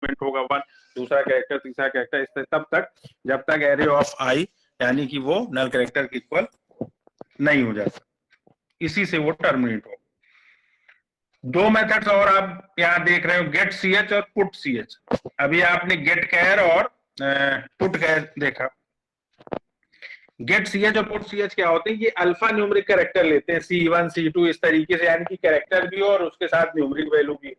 Argument होगा 1, दूसरा character, तीसरा कैरेक्टर, इस तब तक जब तक एरे ऑफ आई यानी कि वो नल कैरेक्टर के इक्वल नहीं हो जाता, इसी से वो टर्मिनेट हो। दो मेथड्स और आप यहाँ देख रहे हो, गेट ch और पुट ch। अभी आपने गेट कैर और पुट कैर देखा। गेट ch और पुट ch क्या होते हैं, ये अल्फा न्यूमेरिक कैरेक्टर लेते हैं, C1 C2 इस तरीके से, यानी कि कैरेक्टर भी हो और उसके साथ न्यूमेरिक वैल्यू भी,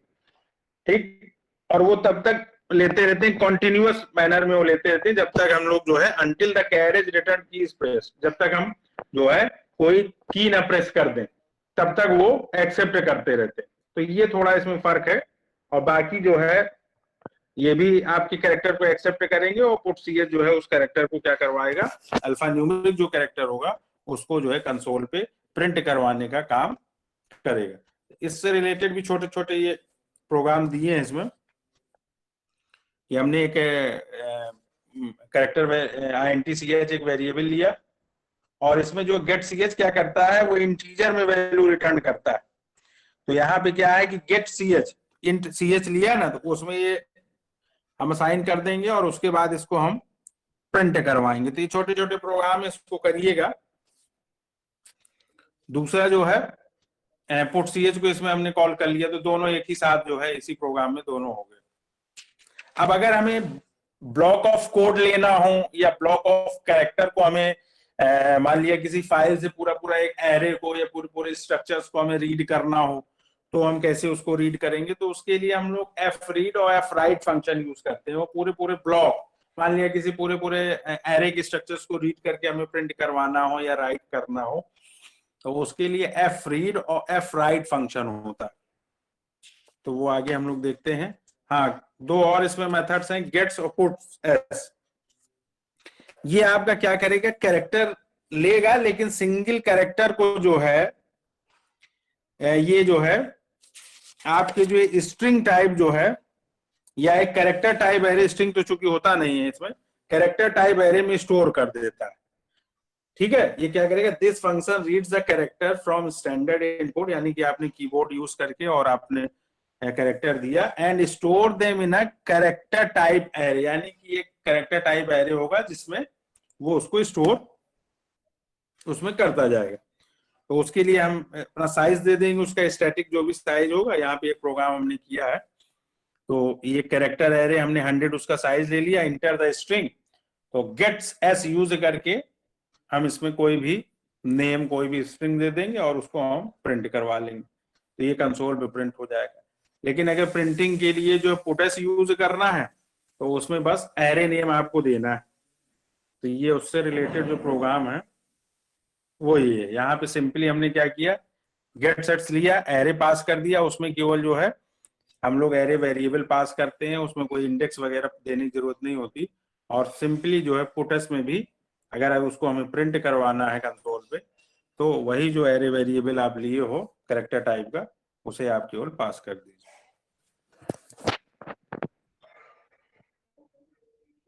ठीक। और वो तब तक लेते रहते हैं, कॉन्टिन्यूअस मैनर में वो लेते रहते हैं जब तक हम लोग जो है अंटिल द कैरेज रिटर्न की प्रेस, जब तक हम जो है कोई की ना प्रेस कर दें तब तक वो एक्सेप्ट करते रहते हैं। तो ये थोड़ा इसमें फर्क है। और बाकी जो है ये भी आपके कैरेक्टर को एक्सेप्ट करेंगे और पुट ch जो है उस कैरेक्टर को क्या करवाएगा, अल्फा न्यूमेरिक जो कैरेक्टर होगा उसको जो है कंसोल पे प्रिंट करवाने का काम करेगा। इससे रिलेटेड भी छोटे छोटे ये प्रोग्राम दिए हैं इसमें, कि हमने एक कैरेक्टर INT ch एक वेरिएबल लिया और इसमें जो गेट ch क्या करता है, वो इंटीजर में वैल्यू रिटर्न करता है। तो यहाँ पे क्या है कि गेट ch इंट ch लिया ना, तो उसमें ये हम असाइन कर देंगे और उसके बाद इसको हम प्रिंट करवाएंगे। तो ये छोटे छोटे प्रोग्राम इसको करिएगा। दूसरा जो है पुट ch को इसमें हमने कॉल कर लिया, तो दोनों एक ही साथ जो है इसी प्रोग्राम में दोनों हो गए। अब अगर हमें ब्लॉक ऑफ कोड लेना हो या ब्लॉक ऑफ कैरेक्टर को हमें मान लिया किसी फाइल से पूरा पूरा एक एरे को या पूरे पूरे स्ट्रक्चर्स को हमें रीड करना हो, तो हम कैसे उसको रीड करेंगे, तो उसके लिए हम लोग fread और fwrite फंक्शन यूज करते हैं। वो पूरे पूरे ब्लॉक, मान लिया किसी पूरे पूरे एरे के स्ट्रक्चर्स को रीड करके हमें प्रिंट करवाना हो या राइट करना हो, तो उसके लिए fread और fwrite फंक्शन होता है। तो वो आगे हम लोग देखते हैं। हाँ, दो और इसमें मेथड्स हैं, गेट्स और पुट्स। ये आपका क्या करेगा, कैरेक्टर लेगा लेकिन सिंगल कैरेक्टर को जो है ये जो है आपके जो स्ट्रिंग टाइप जो है या एक कैरेक्टर टाइप एरे, स्ट्रिंग तो चूंकि होता नहीं है इसमें, कैरेक्टर टाइप एरे में स्टोर कर देता है। ठीक है, ये क्या करेगा, this function reads the character from standard input, यानी कि आपने कीबोर्ड यूज करके और आपने कैरेक्टर दिया, and store them in a character type array, यानी कि एक कैरेक्टर टाइप एरे होगा जिसमें वो उसको स्टोर उसमें करता जाएगा। तो उसके लिए हम अपना साइज दे देंगे, उसका स्टैटिक जो भी साइज होगा। यहाँ पे एक प्रोग्राम हमने किया है, तो ये कैरेक्टर एरे हमने 100 उसका साइज ले लिया, इंटर द स्ट्रिंग, तो गेट्स एस यूज करके हम इसमें कोई भी नेम, कोई भी स्ट्रिंग दे देंगे और उसको हम प्रिंट करवा लेंगे, तो ये कंसोल पे प्रिंट हो जाएगा। लेकिन अगर प्रिंटिंग के लिए जो पुटस यूज करना है तो उसमें बस एरे नेम आपको देना है। तो ये उससे रिलेटेड जो प्रोग्राम है वो ये है। यहाँ पे सिंपली हमने क्या किया, गेट सेट्स लिया, एरे पास कर दिया, उसमें केवल जो है हम लोग एरे वेरिएबल पास करते हैं, उसमें कोई इंडेक्स वगैरह देने की जरूरत नहीं होती। और सिंपली जो है पुटस में भी अगर उसको हमें प्रिंट करवाना है कंसोल पे, तो वही जो एरे वेरिएबल आप लिए हो कैरेक्टर टाइप का, उसे आप केवल पास कर दीजिए।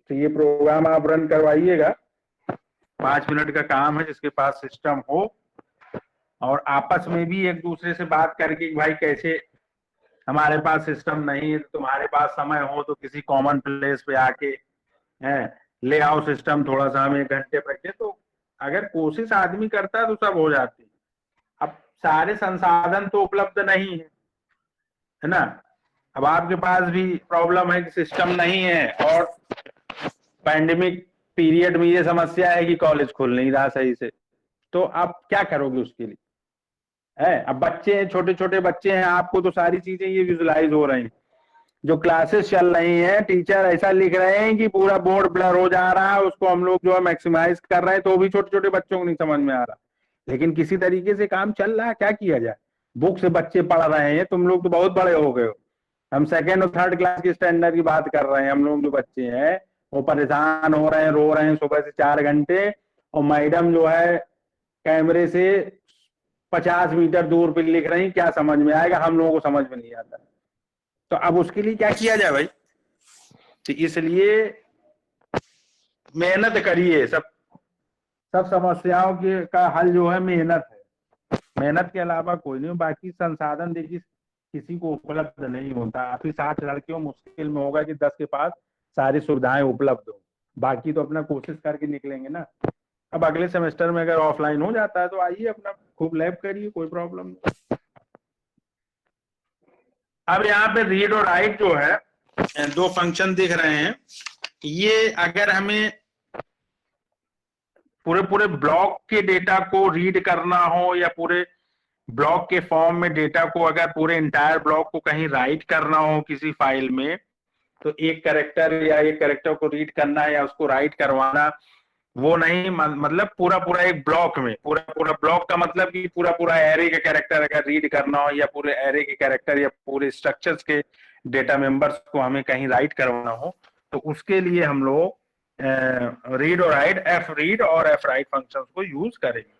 तो ये प्रोग्राम आप रन करवाइएगा, 5 मिनट का काम है। जिसके पास सिस्टम हो और आपस में भी एक दूसरे से बात करके, भाई कैसे, हमारे पास सिस्टम नहीं है, तुम्हारे पास समय हो तो किसी कॉमन प्लेस पे आके ले आओ सिस्टम, थोड़ा सा हम 1 घंटे रखें। तो अगर कोशिश आदमी करता है तो सब हो जाती है। अब सारे संसाधन तो उपलब्ध नहीं है ना। अब आपके पास भी प्रॉब्लम है कि सिस्टम नहीं है, और पैंडेमिक पीरियड में ये समस्या है कि कॉलेज खुल नहीं रहा सही से, तो आप क्या करोगे उसके लिए है। अब बच्चे हैं, छोटे छोटे बच्चे हैं, आपको तो सारी चीजें ये विजुलाइज हो रही हैं। जो क्लासेस चल रही हैं, टीचर ऐसा लिख रहे हैं कि पूरा बोर्ड ब्लर हो जा रहा है, उसको हम लोग जो है मैक्सिमाइज कर रहे हैं, तो भी छोटे छोटे बच्चों को नहीं समझ में आ रहा। लेकिन किसी तरीके से काम चल रहा है, क्या किया जाए। बुक से बच्चे पढ़ रहे हैं, तुम लोग तो बहुत बड़े हो गए हो, हम 2nd और 3rd क्लास के स्टैंडर्ड की बात कर रहे हैं। हम लोग जो बच्चे हैं वो परेशान हो रहे हैं, रो रहे हैं सुबह से 4 घंटे, और मैडम जो है कैमरे से 50 मीटर दूर पे लिख रही, क्या समझ में आएगा, हम लोगों को समझ में नहीं आता। तो अब उसके लिए क्या किया जाए भाई। तो इसलिए मेहनत करिए, सब समस्याओं के का हल जो है मेहनत है। मेहनत के अलावा कोई नहीं। बाकी संसाधन देखिए, किसी को उपलब्ध नहीं होता। आप ही 60 लड़कियों मुश्किल में होगा कि 10 के पास सारी सुविधाएं उपलब्ध हो, बाकी तो अपना कोशिश करके निकलेंगे ना। अब अगले सेमेस्टर में अगर ऑफलाइन हो जाता है तो आइए अपना खूब लैब करिए, कोई प्रॉब्लम नहीं। अब यहाँ पे रीड और राइट जो है, दो फंक्शन दिख रहे हैं। ये अगर हमें पूरे ब्लॉक के डेटा को रीड करना हो या पूरे ब्लॉक के फॉर्म में डेटा को, अगर पूरे इंटायर ब्लॉक को कहीं राइट करना हो किसी फाइल में, तो एक कैरेक्टर या एक कैरेक्टर को रीड करना है या उसको राइट करवाना, वो नहीं, मतलब पूरा एक ब्लॉक में, पूरा ब्लॉक का मतलब कि पूरा एरे के कैरेक्टर अगर रीड करना हो या पूरे एरे के कैरेक्टर या पूरे स्ट्रक्चर्स के डेटा मेंबर्स को हमें कहीं राइट करवाना हो, तो उसके लिए हम लोग रीड और राइट, एफ रीड और एफ राइट फंक्शंस को यूज करेंगे।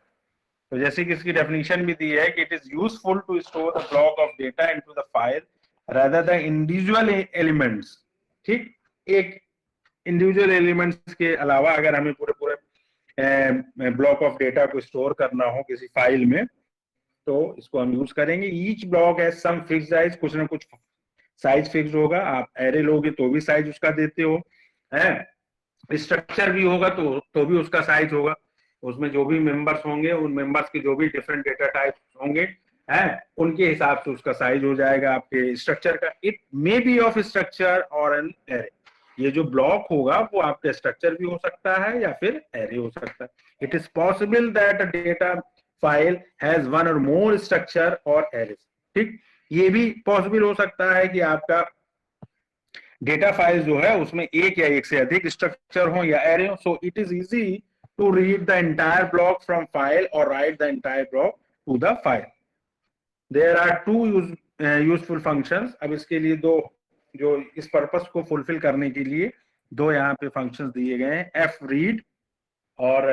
तो जैसे कि इसकी डेफिनेशन भी दी है कि it is useful to store the block of data into the file rather the individual elements. ठीक, एक इंडिविजुअल एलिमेंट्स के अलावा अगर हमें पूरे ब्लॉक ऑफ डेटा को स्टोर करना हो किसी फाइल में, तो इसको हम यूज करेंगे। Each block has some fix size, कुछ ना कुछ साइज फिक्स होगा। आप एरे लोगे तो भी साइज उसका देते हो, है स्ट्रक्चर भी होगा तो भी उसका साइज होगा। उसमें जो भी मेंबर्स होंगे, उन मेंबर्स के जो भी डिफरेंट डेटा टाइप्स होंगे, हैं, उनके हिसाब से उसका साइज हो जाएगा आपके स्ट्रक्चर का। It may be of structure और एन एरे। ये जो ब्लॉक होगा वो आपका स्ट्रक्चर भी हो सकता है या फिर एरे हो सकता है। It is possible that a data file has one और मोर स्ट्रक्चर और एरे। ठीक, ये भी पॉसिबल हो सकता है कि आपका डेटा फाइल जो है उसमें एक या एक से अधिक स्ट्रक्चर हो या एरे हो। So it is easy to read the entire block from file और write the entire block to the file. There are two useful functions. अब इसके लिए दो, जो इस पर्पस को फुलफिल करने के लिए दो यहाँ पे फंक्शंस दिए गए हैं, एफ रीड और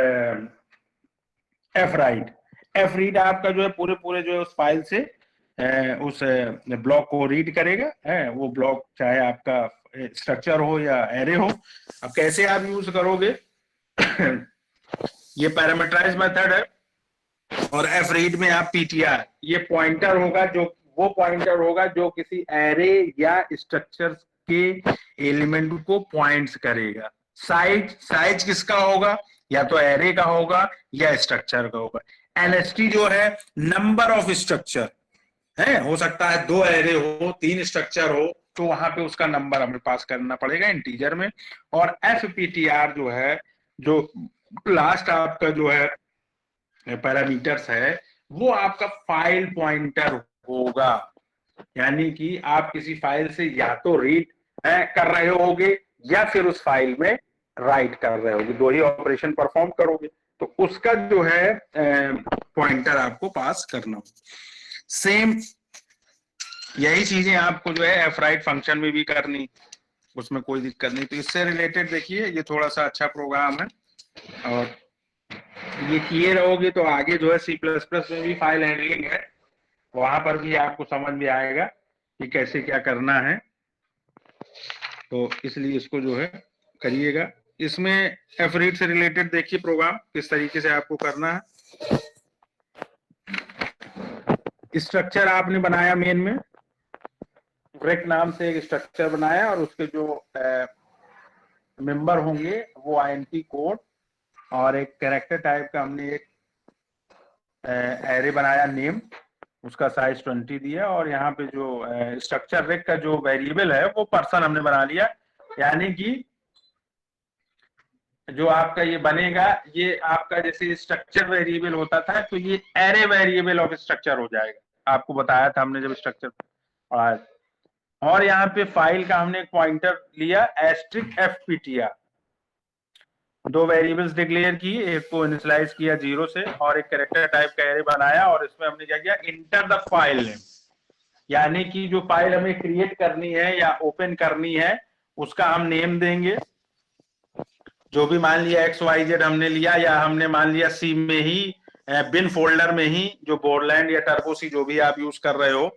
एफ राइट। एफ रीड आपका जो है पूरे जो है उस फाइल से उस ब्लॉक को रीड करेगा, है वो ब्लॉक चाहे आपका स्ट्रक्चर हो या एरे हो। अब कैसे आप यूज करोगे ये पैरामीटराइज मेथड है, और एफ रीड में आप पीटीआर, ये पॉइंटर होगा, जो वो पॉइंटर होगा जो किसी एरे या स्ट्रक्चर के एलिमेंट को पॉइंट्स करेगा। साइज किसका होगा, या तो एरे का होगा या स्ट्रक्चर का होगा। एनएसटी जो है नंबर ऑफ स्ट्रक्चर है, हो सकता है 2 एरे हो, 3 स्ट्रक्चर हो, तो वहां पे उसका नंबर हमें पास करना पड़ेगा इंटीजर में। और एफपीटीआर जो है, जो लास्ट आपका जो है पैरामीटर्स है, वो आपका फाइल पॉइंटर होगा। यानी कि आप किसी फाइल से या तो रीड कर रहे होगे या फिर उस फाइल में राइट कर रहे होगे, दो ही ऑपरेशन परफॉर्म करोगे, तो उसका जो है पॉइंटर आपको पास करना हो। सेम यही चीजें आपको जो है एफ राइट फंक्शन में भी करनी, उसमें कोई दिक्कत नहीं। तो इससे रिलेटेड देखिए, ये थोड़ा सा अच्छा प्रोग्राम है, और ये किए रहोगे तो आगे जो है C++ में भी फाइल हैंडलिंग है, वहां पर भी आपको समझ में आएगा कि कैसे क्या करना है। तो इसलिए इसको जो है करिएगा। इसमें एफ रीड से रिलेटेड देखिए प्रोग्राम किस तरीके से आपको करना है। स्ट्रक्चर आपने बनाया, मेन में ब्रेक नाम से एक स्ट्रक्चर बनाया, और उसके जो मेंबर होंगे वो आईएनटी कोड, और एक कैरेक्टर टाइप का हमने एक एरे बनाया नेम, उसका साइज 20 दिया, और यहाँ पे जो स्ट्रक्चर रेक का जो वेरिएबल है वो पर्सन हमने बना लिया। यानी कि जो आपका ये बनेगा, ये आपका जैसे स्ट्रक्चर वेरिएबल होता था, तो ये एरे वेरिएबल ऑफ स्ट्रक्चर हो जाएगा। आपको बताया था हमने जब स्ट्रक्चर पढ़ा। और यहाँ पे फाइल का हमने एक पॉइंटर लिया *fptr, दो वेरिएबल्स डिक्लेयर किए, एक को इनिशियलाइज किया 0 से, और एक कैरेक्टर टाइप का एरे बनाया, और इसमें हमने क्या किया, इंटर द फाइल नेम। यानी कि जो फाइल हमें क्रिएट करनी है या ओपन करनी है उसका हम नेम देंगे। जो भी मान लिया XYZ हमने लिया, या हमने मान लिया C में ही, बिन फोल्डर में ही, जो बोर्डलैंड या टर्बो C जो भी आप यूज कर रहे हो,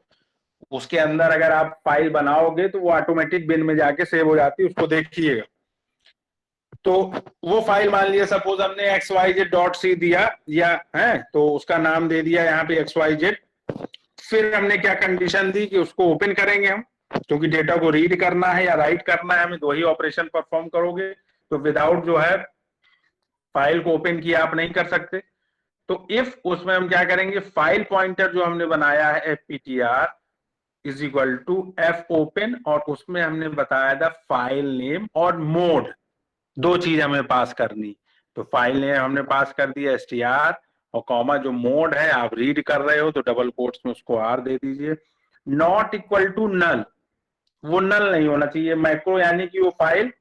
उसके अंदर अगर आप फाइल बनाओगे तो वो ऑटोमेटिक बिन में जाके सेव हो जाती है, उसको देखिएगा। तो वो फाइल मान लिया सपोज हमने XYZ.C दिया, या है तो उसका नाम दे दिया यहाँ पे XYZ फिर हमने क्या कंडीशन दी कि उसको ओपन करेंगे हम, क्योंकि डेटा को रीड करना है या राइट करना है हमें, दो ही ऑपरेशन परफॉर्म करोगे, तो विदाउट जो है फाइल को ओपन किया आप नहीं कर सकते। तो इफ उसमें हम क्या करेंगे, फाइल पॉइंटर जो हमने बनाया है fptr is equal to f open, और उसमें हमने बताया था फाइल नेम और मोड, दो चीज हमें पास करनी। तो फाइल नेम हमने पास कर दिया str, और कॉमा जो मोड है आप रीड कर रहे हो तो डबल कोट्स में उसको r दे दीजिए। नॉट इक्वल टू नल, वो नल नहीं होना चाहिए, मैक्रो यानी कि वो फाइल,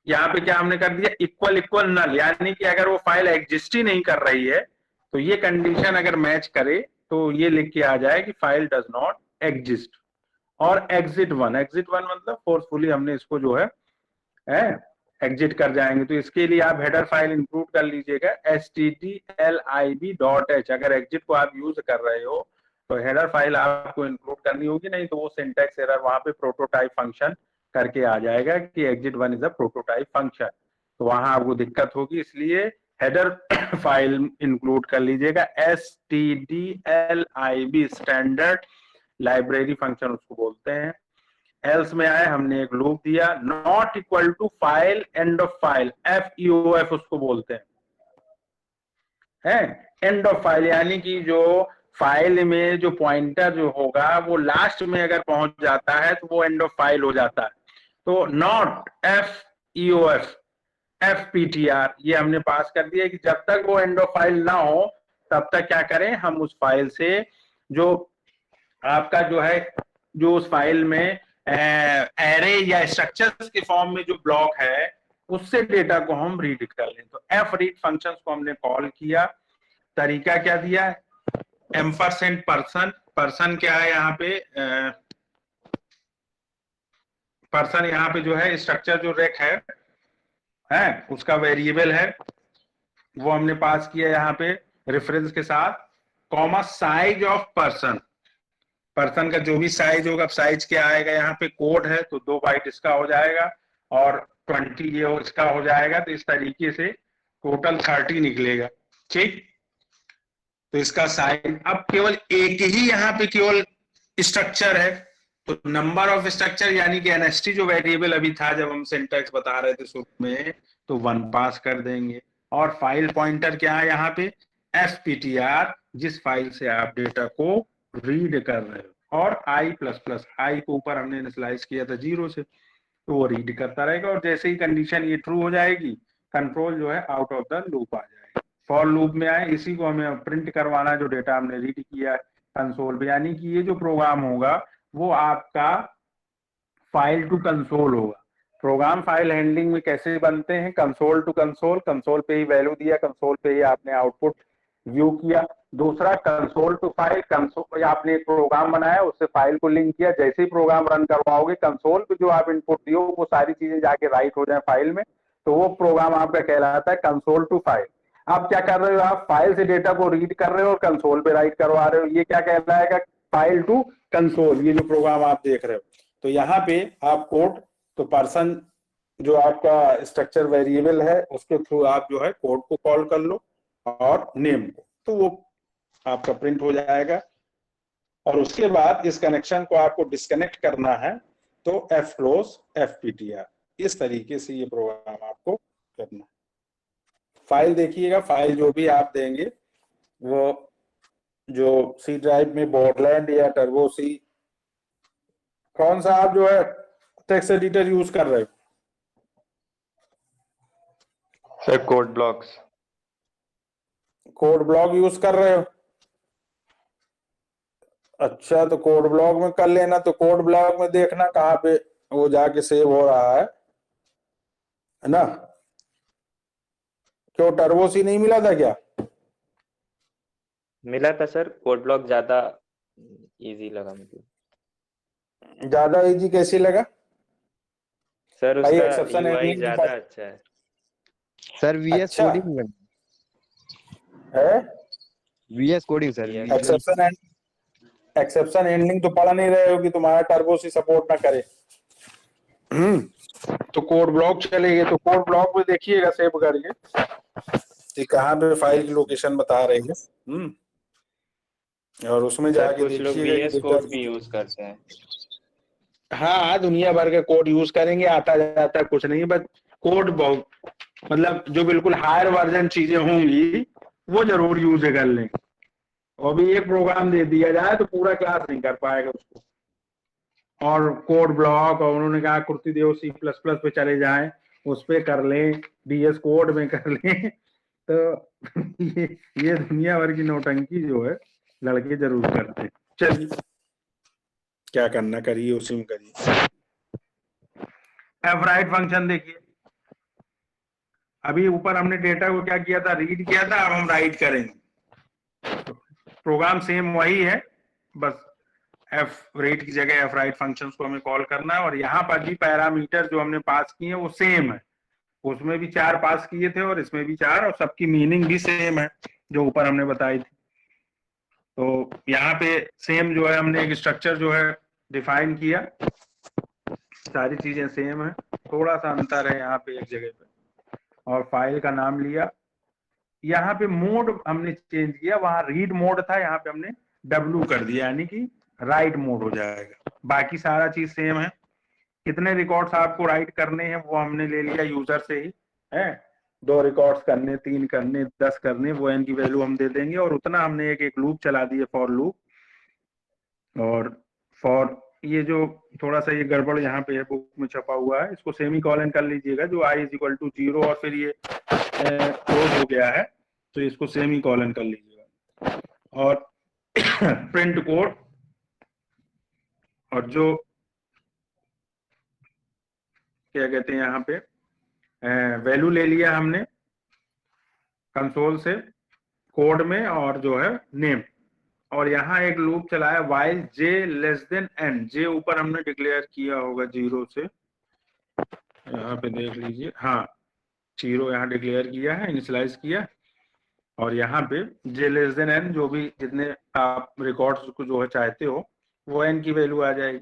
यहाँ पे क्या हमने कर दिया, इक्वल इक्वल नल, यानी कि अगर वो फाइल एग्जिस्ट ही नहीं कर रही है तो ये कंडीशन अगर मैच करे तो ये लिख के आ जाए कि फाइल डज नॉट एग्जिस्ट। और एग्जिट वन मतलब फोर्सफुली हमने इसको जो है एग्जिट कर जाएंगे। तो इसके लिए आप हेडर फाइल इंक्लूड कर लीजिएगा stdlib.h, अगर एग्जिट को आप यूज कर रहे हो तो हेडर फाइल आपको इंक्लूड करनी होगी, नहीं तो वो सिंटैक्स एरर वहां पे प्रोटोटाइप फंक्शन करके आ जाएगा कि exit one is a prototype function, तो वहां आपको दिक्कत होगी, इसलिए हेडर फाइल इंक्लूड कर लीजिएगा stdlib, स्टैंडर्ड लाइब्रेरी फंक्शन उसको बोलते हैं। एल्स में आए हमने एक लूप दिया, not equal to file end of file, FEOF उसको बोलते हैं, एंड ऑफ फाइल, यानी कि जो फाइल में जो पॉइंटर जो होगा वो लास्ट में अगर पहुंच जाता है तो वो एंड ऑफ फाइल हो जाता है। तो नॉट FEOF FPTR ये हमने पास कर दिया कि जब तक वो एंड ऑफ फाइल ना हो तब तक क्या करें, हम उस फाइल से जो आपका जो है, जो उस फाइल में एरे या स्ट्रक्चर्स के फॉर्म में जो ब्लॉक है उससे डेटा को हम रीड कर लें। तो एफ रीड फंक्शन को हमने कॉल किया, तरीका क्या दिया है, एम्परसेंड पर्सन, पर्सन क्या है यहाँ पे, पर्सन यहाँ पे जो है स्ट्रक्चर जो रेक है उसका वेरिएबल है, वो हमने पास किया यहाँ पे रेफरेंस के साथ, comma size of person, person का जो भी साइज होगा, साइज क्या आएगा यहाँ पे, कोड है तो 2 बाइट इसका हो जाएगा और 20 ये इसका हो जाएगा, तो इस तरीके से टोटल 30 निकलेगा, ठीक। तो इसका साइज, अब केवल एक ही यहाँ पे केवल स्ट्रक्चर है, तो नंबर ऑफ स्ट्रक्चर यानी कि NST जो वेरिएबल अभी था जब हम सिंटैक्स बता रहे थे शुरू में, तो 1 पास कर देंगे। और फाइल पॉइंटर क्या है यहाँ पे, FPTR, जिस फाइल से आप डेटा को रीड कर रहे हो, और I++, I को ऊपर हमने इनिशियलाइज किया था 0 से, तो वो रीड करता रहेगा, और जैसे ही कंडीशन ये ट्रू हो जाएगी कंट्रोल जो है आउट ऑफ द लूप आ जाएगा। फॉर लूप में आए, इसी को हमें प्रिंट करवाना है जो डेटा हमने रीड किया है कंसोल पे, यानी कि ये जो प्रोग्राम होगा वो आपका फाइल टू कंसोल होगा। प्रोग्राम फाइल हैंडलिंग में कैसे बनते हैं, कंसोल टू कंसोल, कंसोल पे ही वैल्यू दिया, कंसोल पे ही आपने आउटपुट व्यू किया। दूसरा कंसोल टू फाइल, कंसोल आपने एक प्रोग्राम बनाया उससे फाइल को लिंक किया, जैसे ही प्रोग्राम रन करवाओगे कंसोल पे जो आप इनपुट दियो वो सारी चीजें जाके राइट हो जाए फाइल में, तो वो प्रोग्राम आपका कहलाता है कंसोल टू फाइल। आप क्या कर रहे हो, आप फाइल से डेटा को रीड कर रहे हो और कंसोल पे राइट करवा रहे हो, ये क्या कहलाएगा, फाइल टू कंसोल, ये जो प्रोग्राम आप देख रहे हो। तो यहाँ पे आप कोड, तो पर्सन जो आपका स्ट्रक्चर वेरिएबल है उसके थ्रू आप जो है कोड को कॉल कर लो और नेम को, तो वो आपका प्रिंट हो जाएगा। और उसके बाद इस कनेक्शन को आपको डिस्कनेक्ट करना है तो fclose FPTR, इस तरीके से ये प्रोग्राम आपको करना है। फाइल देखिएगा, फाइल जो भी आप देंगे वो जो C ड्राइव में बॉर्डलैंड या टर्बो C, कौन सा आप जो है टेक्स्ट एडिटर यूज कर रहे हो sir? Code blocks, code block use कर रहे हो, अच्छा तो कोड ब्लॉक में कर लेना। तो कोड ब्लॉक में देखना कहाँ पे वो जाके सेव हो रहा है ना, क्यों टर्बो सी नहीं मिला था क्या? मिला था सर, कोड ब्लॉक ज्यादा इजी लगा मुझे। ज्यादा इजी कैसे लगा सर? भाई? उसका एक्सेप्शन UI हैंडलिंग ज्यादा अच्छा है सर। VS अच्छा कोडिंग है, VS coding sir. Exception handling तो पढ़ नहीं रहे हो कि तुम्हारा टर्बो सी सपोर्ट ना करे। तो कोड ब्लॉक चलेंगे, तो कोड ब्लॉक में देखिएगा सेव करके कि कहाँ पे फाइल की लोकेशन बता रही है। और उसमें सर जाके कुछ लोग देखिएगा VS कि कोड डेटा, भी यूज करते हैं। हाँ दुनिया भर के कोड यूज करेंगे, आता जाता कुछ नहीं, बस कोड बहुत, मतलब जो बिल्कुल हायर वर्जन चीजें होंगी वो जरूर यूज कर लें। और भी एक प्रोग्राम दे दिया जाए तो पूरा क्लास नहीं कर पाएगा उसको। और कोड ब्लॉक, और उन्होंने कहा कुर्ती देव C++ पे चले जाएं, उस पे कर लें, VS कोड में कर लें। तो ये दुनिया भर की नौटंकी जो है लड़के जरूर करते हैं। चलिए क्या करना करिए, उसी में करिए। एफराइट फंक्शन देखिए, अभी ऊपर हमने डेटा को क्या किया था, रीड किया था, अब हम राइट करेंगे। प्रोग्राम सेम वही है, बस एफ रेट की जगह एफ राइट फंक्शन को हमें कॉल करना है। और यहाँ पर भी पैरामीटर जो हमने पास किए हैं वो सेम है, उसमें भी 4 पास किए थे और इसमें भी 4, और सबकी मीनिंग भी सेम है जो ऊपर हमने बताई थी। तो यहाँ पे सेम जो है हमने एक स्ट्रक्चर जो है डिफाइन किया, सारी चीजें सेम है, थोड़ा सा अंतर है यहाँ पे एक जगह पे, और फाइल का नाम लिया। यहाँ पे मोड हमने चेंज किया, वहां रीड मोड था, यहाँ पे हमने W कर दिया, यानी कि राइट मोड हो जाएगा। बाकी सारा चीज सेम है। कितने रिकॉर्ड्स आपको राइट करने हैं वो हमने ले लिया यूजर से ही है, 2 रिकॉर्ड्स करने, 3 करने, 10 करने, वो n की वैल्यू हम दे देंगे। और उतना हमने एक लूप चला दिए, फॉर लूप। और फॉर ये जो थोड़ा सा ये गड़बड़ यहाँ पे है, बुक में छपा हुआ है, इसको सेमी कॉलन कर लीजिएगा, जो I = 0 और फिर ये क्लोज हो गया है, तो इसको सेमी कॉलन कर लीजिएगा। और प्रिंट कोड, और जो क्या कहते हैं यहाँ पे वैल्यू ले लिया हमने कंसोल से कोड में, और जो है नेम। और यहाँ एक लूप चलाया while j n, j ऊपर हमने डिक्लेयर किया होगा 0 से, यहाँ पे देख लीजिए, हाँ 0 यहाँ डिक्लेयर किया है, इनिशियलाइज किया। और यहाँ पे j n, जो भी जितने आप रिकॉर्ड्स को जो है चाहते हो वो n की वैल्यू आ जाएगी।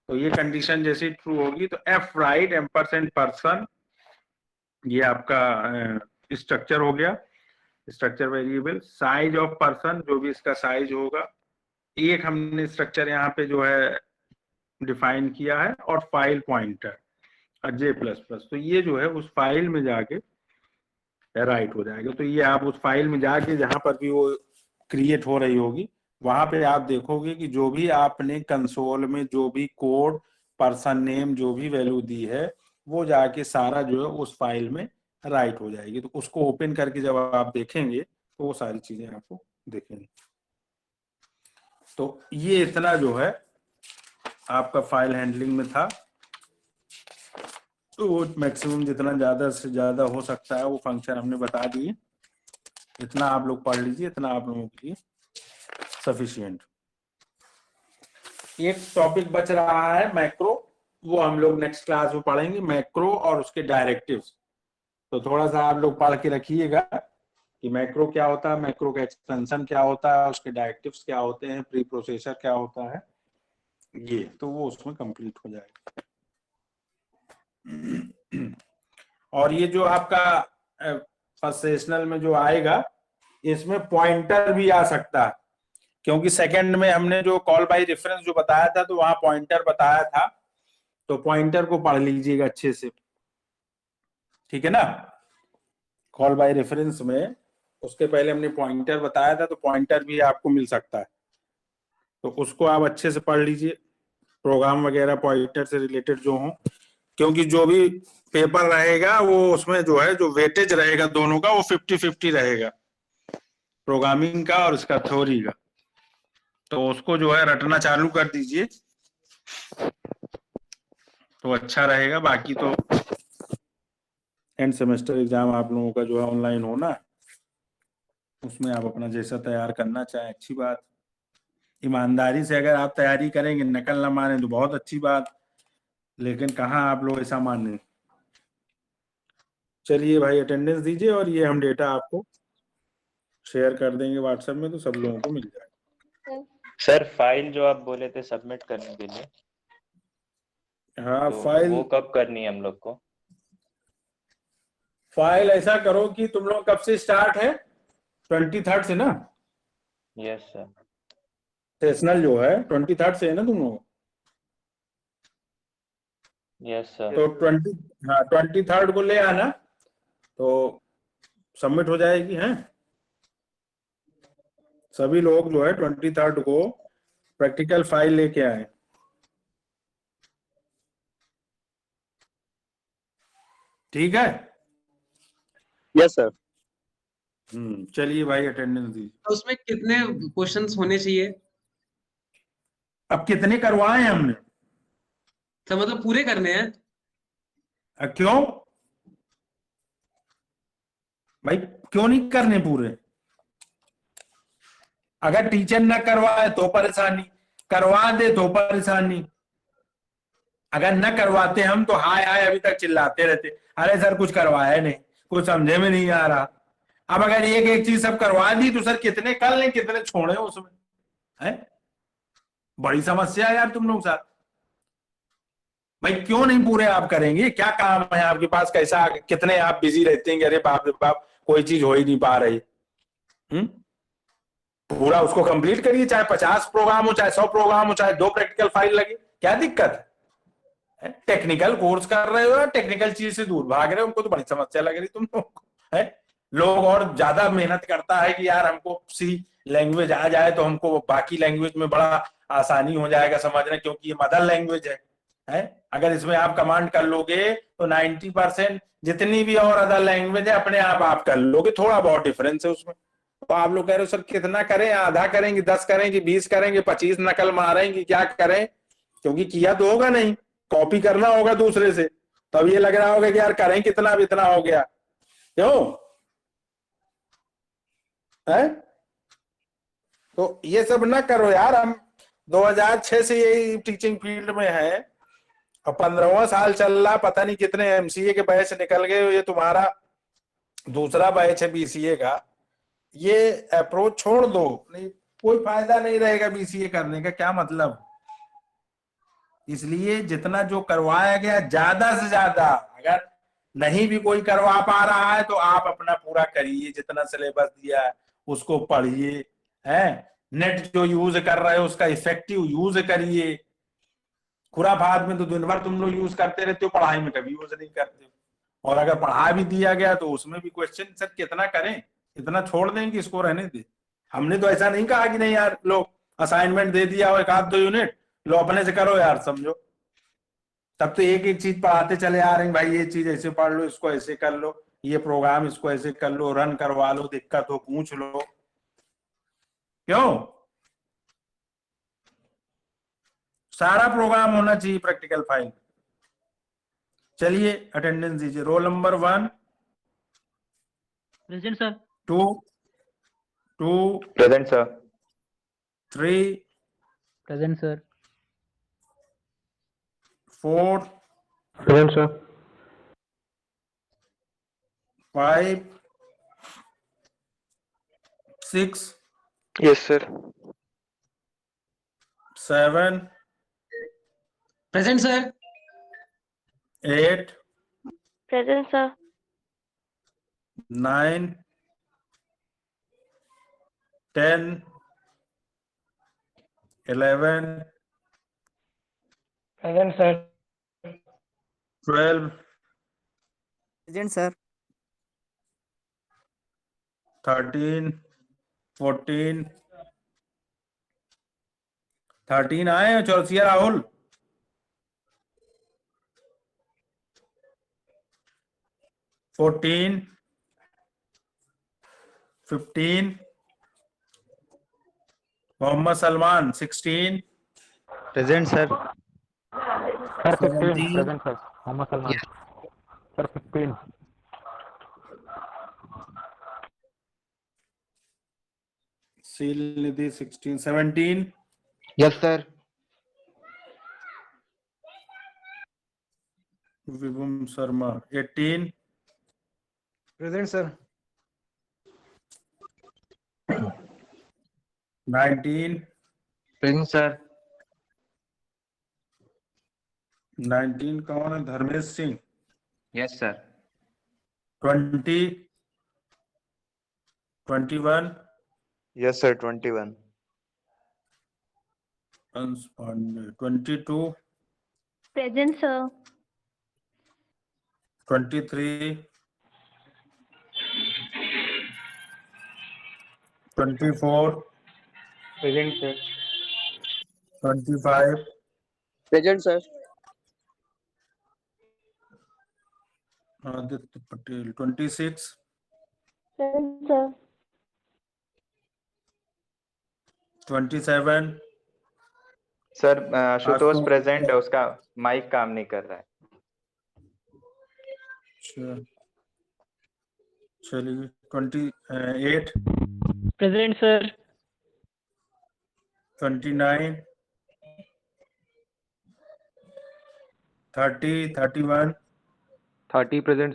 तो ये कंडीशन जैसे ट्रू होगी तो f राइट %person, ये आपका स्ट्रक्चर हो गया, structure variable. Size of person, जो भी इसका साइज होगा, एक हमने स्ट्रक्चर यहाँ पे जो है डिफाइन किया है। और फाइल पॉइंटर और J++, तो ये जो है उस फाइल में जाके राइट हो जाएगा। तो ये आप उस फाइल में जाके जहां पर भी वो क्रिएट हो रही होगी वहां पे आप देखोगे कि जो भी आपने कंसोल में जो भी कोड, पर्सन नेम, जो भी वैल्यू दी है वो जाके सारा जो है उस फाइल में राइट हो जाएगी। तो उसको ओपन करके जब आप देखेंगे तो वो सारी चीजें आपको दिखेंगी। तो ये इतना जो है आपका फाइल हैंडलिंग में था। तो वो मैक्सिमम जितना ज्यादा से ज्यादा हो सकता है वो फंक्शन हमने बता दिए। इतना आप लोग पढ़ लीजिए, इतना आप लोगों के लिए सफिशिएंट। एक टॉपिक बच रहा है मैक्रो, वो हम लोग नेक्स्ट क्लास में पढ़ेंगे, मैक्रो और उसके डायरेक्टिव्स। तो थोड़ा सा आप लोग पढ़ के रखिएगा कि मैक्रो क्या होता है, मैक्रो का एक्सटेंशन क्या होता है, उसके डायरेक्टिव्स क्या होते हैं, प्री प्रोसेसर क्या होता है, ये तो वो उसमें कंप्लीट हो जाएगा। और ये जो आपका फर्स्ट सेशनल में जो आएगा, इसमें पॉइंटर भी आ सकता है, क्योंकि सेकंड में हमने जो कॉल बाय रेफरेंस जो बताया था तो वहां पॉइंटर बताया था, तो पॉइंटर को पढ़ लीजिएगा अच्छे से, ठीक है ना। कॉल बाय रेफरेंस में उसके पहले हमने पॉइंटर बताया था, तो पॉइंटर भी आपको मिल सकता है, तो उसको आप अच्छे से पढ़ लीजिए। प्रोग्राम वगैरह पॉइंटर से रिलेटेड जो हो, क्योंकि जो भी पेपर रहेगा वो उसमें जो है जो वेटेज रहेगा दोनों का वो 50-50 रहेगा, प्रोग्रामिंग का और इसका थ्योरी का। तो उसको जो है रटना चालू कर दीजिए तो अच्छा रहेगा। बाकी तो एंड सेमेस्टर एग्जाम आप लोगों का जो है ऑनलाइन होना, उसमें आप अपना जैसा तैयार करना चाहें अच्छी बात। ईमानदारी से अगर आप तैयारी करेंगे, नकल ना माने तो बहुत अच्छी बात, लेकिन कहाँ आप लोग ऐसा माने। चलिए भाई अटेंडेंस दीजिए, और ये हम डेटा आपको शेयर कर देंगे व्हाट्सएप में, तो सब लोगों को मिल जाएगा। सर फाइल जो आप बोले थे सबमिट करने के लिए, हाँ तो फाइल, वो कब करनी है हम लोग को? फाइल ऐसा करो कि तुम लोग कब से स्टार्ट है, 23 से ना? Yes sir. सेशनल जो है 23rd से है ना तुम लोग? Yes sir. तो 23rd को ले आना, तो सबमिट हो जाएगी। हैं सभी लोग जो है 23rd को प्रैक्टिकल फाइल लेके आए। ठीक है। Yes sir. चलिए भाई, अटेंडेंस दीजिए। तो उसमें कितने क्वेश्चंस होने चाहिए? अब कितने करवाए हैं हमने? तो मतलब पूरे करने हैं? क्यों भाई, क्यों नहीं करने पूरे? अगर टीचर ना करवाए तो परेशानी, करवा दे तो परेशानी। अगर न करवाते हम तो हाय हाय अभी तक चिल्लाते रहते, अरे सर कुछ करवाया नहीं, कुछ समझे में नहीं आ रहा। अब अगर एक एक चीज सब करवा दी तो सर कितने कर लें, कितने छोड़े उसमें? है बड़ी समस्या है यार तुम लोग साथ। भाई क्यों नहीं पूरे आप करेंगे? क्या काम है आपके पास? कैसा, कितने आप बिजी रहते हैं? अरे बाप रे बाप, कोई चीज हो ही नहीं पा रही। पूरा उसको कंप्लीट करिए, चाहे 50 प्रोग्राम हो, चाहे 100 प्रोग्राम हो, चाहे 2 प्रैक्टिकल फाइल लगे, क्या दिक्कत है? टेक्निकल कोर्स कर रहे हो, टेक्निकल चीज से दूर भाग रहे हो, उनको तो बड़ी समस्या लग रही तुम लोग को। है लोग और ज्यादा मेहनत करता है कि यार हमको सी लैंग्वेज आ जाए तो हमको बाकी लैंग्वेज में बड़ा आसानी हो जाएगा समझना, क्योंकि ये मदर लैंग्वेज है? अगर इसमें आप कमांड कर लोगे तो 90% जितनी भी और अदर लैंग्वेज है अपने आप कर लोगे। थोड़ा बहुत डिफरेंस है उसमें। तो आप लोग कह रहे हो सर कितना करें, आधा करेंगे, 10 करेंगे, 20 करेंगे, 25 नकल मारेंगे, क्या करें? क्योंकि किया तो होगा नहीं, कॉपी करना होगा दूसरे से, तब ये लग रहा होगा कि यार करें कितना, अब इतना हो गया। क्यों है? तो ये सब ना करो यार। हम 2006 से यही टीचिंग फील्ड में है और 15वां साल चल रहा, पता नहीं कितने एमसीए के बैच निकल गए, ये तुम्हारा दूसरा बैच है बीसीए का। ये अप्रोच छोड़ दो, नहीं कोई फायदा नहीं रहेगा बीसीए करने का, क्या मतलब? इसलिए जितना जो करवाया गया ज्यादा से ज्यादा, अगर नहीं भी कोई करवा पा रहा है तो आप अपना पूरा करिए, जितना सिलेबस दिया है उसको पढ़िए। है नेट जो यूज कर रहे हो उसका इफेक्टिव यूज करिए। खुराफात में तो दिन भर तुम लोग यूज करते रहते हो, पढ़ाई में कभी यूज नहीं करते हो। और अगर पढ़ा भी दिया गया तो उसमें भी क्वेश्चन सर कितना करें, इतना छोड़ दें कि इसको रहने दे। हमने तो ऐसा नहीं कहा कि नहीं यार लो असाइनमेंट दे दिया हो 1-2 यूनिट, लो अपने से करो यार, समझो। तब तो एक एक चीज पढ़ाते चले आ रहे हैं, भाई ये चीज ऐसे पढ़ लो, इसको ऐसे कर लो, ये प्रोग्राम इसको ऐसे कर लो, रन करवा लो, दिक्कत हो पूछ लो। क्यों? सारा प्रोग्राम होना चाहिए प्रैक्टिकल फाइल। चलिए अटेंडेंस दीजिए। Roll number 1 present sir. 2 2 present sir. 3 present sir. 4 present sir. 5 6 yes sir. 7 present sir. 8 present sir. 9 10 11 present sir. 12 present sir. 13 14 13 आए हैं Chaurasia Rahul. 14 15 Mohammad Salman 16 present sir. Sir 15 17 present sir. Mohammad Salman sir 15। Seal Nidhi 16 17 yes sir. Vibhum Sharma 18 present sir. 19 present sir. 19 कौन है? Dharmesh Singh. Yes sir. 20 21 yes sir. 21 Hans Pandey. 22, Present, sir. 23, 24, Present, sir. 25, Present, sir. Aditya Patel. 26, Present, sir. 27, sir Ashutosh Ashutosh. Present है, उसका mic काम नहीं कर रहा है। चलिए 28, प्रेजेंट सर। 29, 30, 31, 30 प्रेजेंट